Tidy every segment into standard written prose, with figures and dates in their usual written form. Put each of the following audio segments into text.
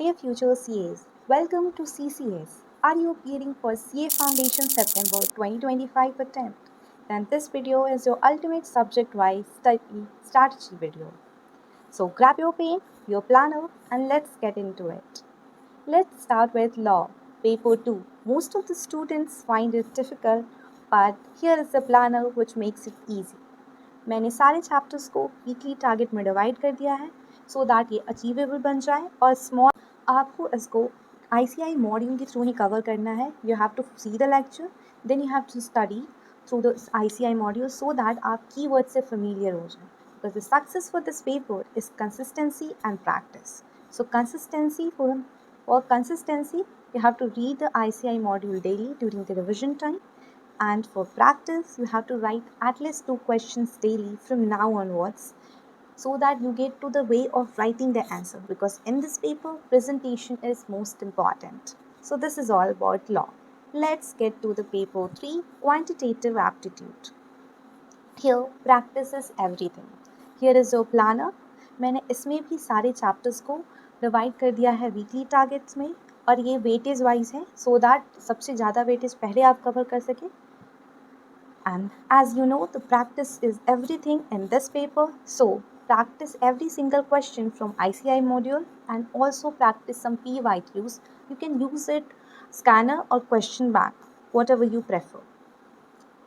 Hey future CAs, welcome to CCS. Are you appearing for CA Foundation September 2025 attempt? Then this video is your ultimate subject-wise study strategy video. So grab your pen, your planner and let's get into it. Let's start with law, paper 2. Most of the students find it difficult, but here is the planner which makes it easy. मैंने सारे chapters को weekly target में divide कर दिया है so that ये achievable बन जाए और स्मॉल आपको इसको ICI मॉड्यूल के थ्रू ही कवर करना है. You have to see the lecture then you have to study through the ICI module so that आप कीवर्ड से फेमिलियर हो जाए because the success for this paper is consistency and practice. So for consistency you have to read the ICI module daily during the revision time. And for practice, you have to write at least 2 questions daily from now onwards so that you get to the way of writing the answer because in this paper, presentation is most important. So this is all about law. Let's get to the paper 3, quantitative aptitude. Here, practice is everything. Here is your planner. मैंने इसमें भी सारे chapters को divide कर दिया है weekly targets में और ये वेटेज वाइज है सो दैट सबसे ज़्यादा वेटेज पहले आप कवर कर सकें. And as you know, the practice is everything in this paper. So practice every single question from ICI module and also practice some PYQs. You can use it scanner or question bank, whatever you prefer.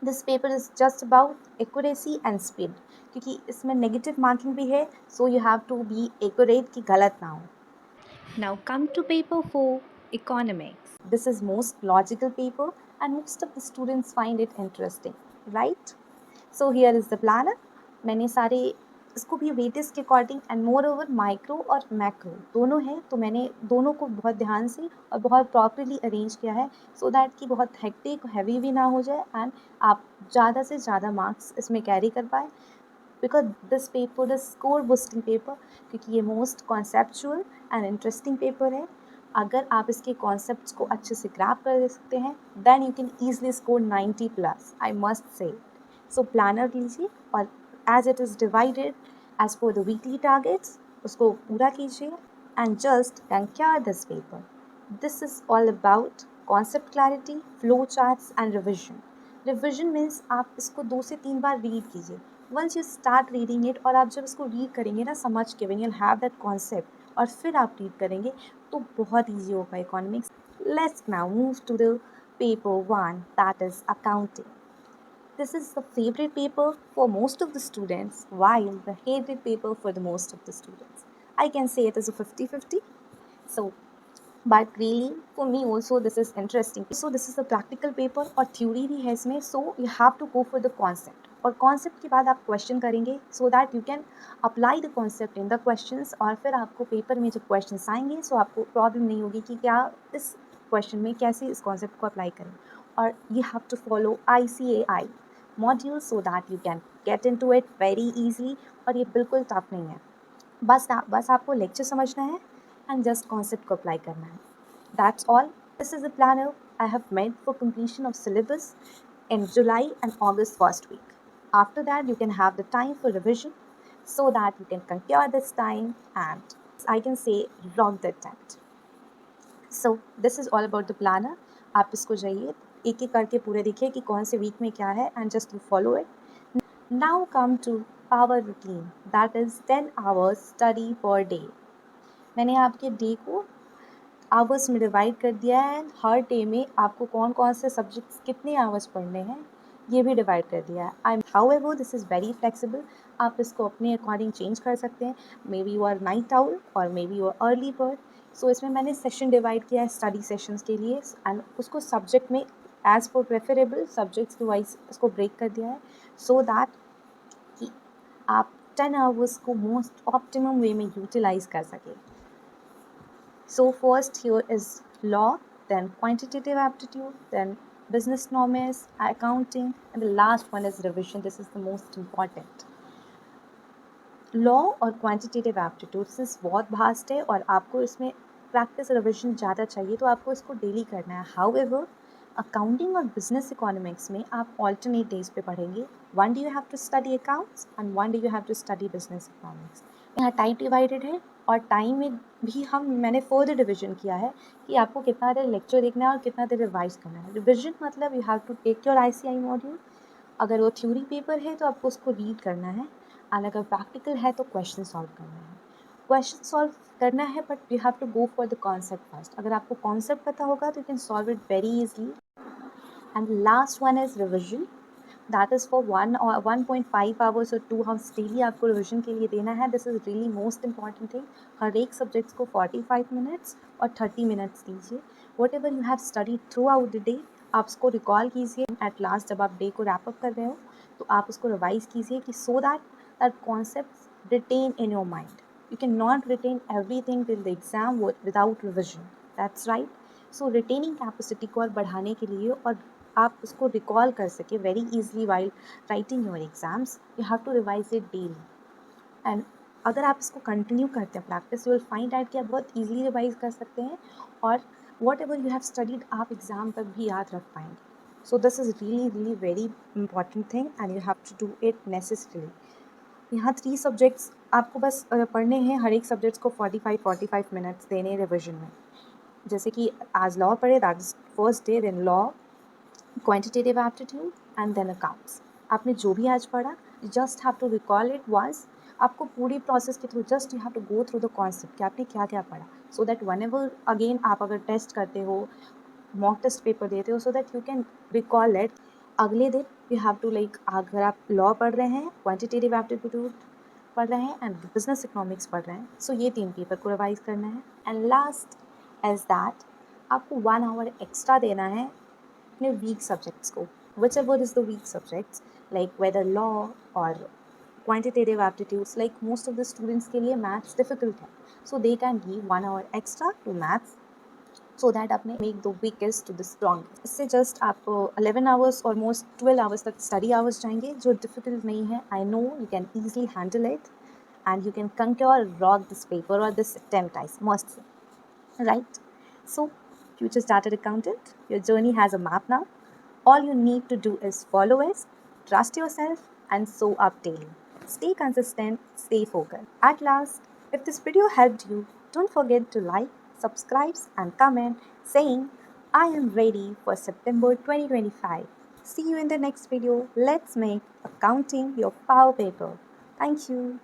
This paper is just about accuracy and speed. क्योंकि इसमें negative marking भी है, so you have to be accurate कि गलत ना हो. Now come to paper 4, economics. This is most logical paper and most of the students find it interesting, right? So here is the planner. मैंने सारे इसको भी वेटेज के according and more over micro और मैक्रो दोनों हैं तो मैंने दोनों को बहुत ध्यान से और बहुत प्रॉपरली अरेंज किया है सो दैट कि बहुत हेक्टिक हैवी भी ना हो जाए एंड आप ज़्यादा से ज़्यादा मार्क्स इसमें कैरी कर पाए because this paper is score boosting paper क्योंकि ये most conceptual and interesting paper है. अगर आप इसके concepts को अच्छे से grab कर सकते हैं then you can easily score 90 plus, I must say. So planner लीजिए और as it is divided as per the weekly targets उसको पूरा कीजिए and just conquer this paper. This is all about concept clarity, flow charts and revision. Revision means आप इसको 2 से 3 बार read कीजिए. Once you start reading it और आप जब इसको read करेंगे ना समझ के when you'll have that concept और फिर आप read करेंगे तो बहुत easy होगा economics. Let's now move to the paper 1 that is accounting. This is the favorite paper for most of the students while the hated paper for the most of the students. I can say it is a 50-50. So but really for me also this is interesting. So this is a practical paper और theory भी है इसमें so you have to go for the concept और concept के बाद आप question करेंगे so that you can apply the concept in the questions और फिर आपको paper में जब questions आएंगे so आपको problem नहीं होगी कि क्या इस question में कैसे इस concept को apply करें और you have to follow ICAI module so that you can get into it very easily और ये बिल्कुल tough नहीं है बस आपको lecture समझना है and just concept को apply करना है. That's all. This is the planner I have made for completion of syllabus in July and August first week. After that, you can have the time for revision so that you can conquer this time and I can say rock the attempt. So this is all about the planner. आप इसको जाइए एक एक करके पूरे देखिए कि कौन से वीक में क्या है and just to follow it. Now come to our routine that is 10 hours study per day. मैंने आपके डे को आवर्स में डिवाइड कर दिया है एंड हर डे में आपको कौन कौन से सब्जेक्ट्स कितने आवर्स पढ़ने हैं ये भी डिवाइड कर दिया है. I however this is very flexible. आप इसको अपने अकॉर्डिंग चेंज कर सकते हैं. Maybe you are night owl और maybe you are early bird. So इसमें मैंने सेशन डिवाइड किया है स्टडी सेशंस के लिए एंड उसको सब्जेक्ट में एज पर प्रेफरेबल सब्जेक्ट्स के वाइज इसको ब्रेक कर दिया है सो दैट कि आप 10 आवर्स को मोस्ट ऑप्टिमम वे में यूटिलाइज कर सकें. So first here is law, then quantitative aptitude, then business norms, accounting, and the last one is revision. This is the most important. Law और quantitative aptitude since बहुत vast है और आपको इसमें practice revision ज़्यादा चाहिए तो आपको इसको daily करना है. However, accounting और business economics में आप alternate days पे पढ़ेंगे. One day you have to study accounts and one day you have to study business economics. यहाँ टाइप डिवाइडेड है और टाइम में भी मैंने फर्दर डिवीजन किया है कि आपको कितना देर लेक्चर देखना है और कितना देर रिवाइज करना है। रिविजन मतलब you have to take your ICI module. अगर वो थ्योरी पेपर है तो आपको उसको रीड करना है, एंड अगर प्रैक्टिकल है तो क्वेश्चन सॉल्व करना है। क्वेश्चन सॉल्व करना है but you have to go for the concept first. अगर आपको कॉन्सेप्ट पता होगा तो you can solve it very easily. And last one is revision, that is for 1.5 hours और 2 आवर्स डेली आपको रिविजन के लिए देना है। This is really most important thing. हर एक सब्जेक्ट्स को 45 मिनट्स और 30 मिनट्स दीजिए। Whatever you have studied throughout the day आप उसको रिकॉल कीजिए। एट लास्ट जब आप डे को रैप अप कर रहे हो तो आप उसको रिवाइज कीजिए कि so that that concept retain in your mind. You cannot retain everything till the exam without revision. That's right. So retaining capacity को और बढ़ाने के लिए और आप उसको रिकॉल कर सके very easily while writing your exams, you have to revise it daily. And अगर आप इसको कंटिन्यू करते हैं practice, you will find out कि आप बहुत ईजिली रिवाइज कर सकते हैं और whatever you have studied आप एग्ज़ाम तक भी याद रख पाएंगे। So this is really very important thing and you have to do it necessarily. यहाँ 3 सब्जेक्ट्स आपको बस पढ़ने हैं। हर एक सब्जेक्ट्स को 45 मिनट्स देने रिविजन में। जैसे कि आज लॉ पढ़े, that is first day, then law, quantitative aptitude and then accounts. आपने जो भी आज पढ़ा just have to recall it once. आपको पूरी प्रोसेस के through just you have to go through the concept कि आपने क्या क्या पढ़ा, so that whenever again आप अगर टेस्ट करते हो, मॉक टेस्ट पेपर देते हो, so that you can recall it. अगले दिन यू हैव टू लाइक, अगर आप लॉ पढ़ रहे हैं, क्वांटिटेटिव एप्टीट्यूड पढ़ रहे हैं एंड बिजनेस इकोनॉमिक्स पढ़ रहे हैं, सो ये 3 पेपर को रिवाइज करना है। एंड लास्ट इज दैट आपको 1 आवर एक्स्ट्रा देना है अपने वीक सब्जेक्ट्स को, whichever is the weak subjects, like whether law और quantitative aptitudes. Like most of the students के लिए मैथ्स डिफिकल्ट है, so they can give 1 hour extra to maths, so that आपने make the weakest to the strong. इससे just आप 11 hours almost 12 hours तक study hours जाएंगे, जो difficult नहीं है। I know you can easily handle it and you can conquer or rock this paper or this attempt, I must say. Right? So, future started accountant, your journey has a map now. All you need to do is follow it, trust yourself, and show up daily. Stay consistent, stay focused. At last, if this video helped you, don't forget to like, subscribe, and comment saying, I am ready for September 2025. See you in the next video. Let's make accounting your power paper. Thank you.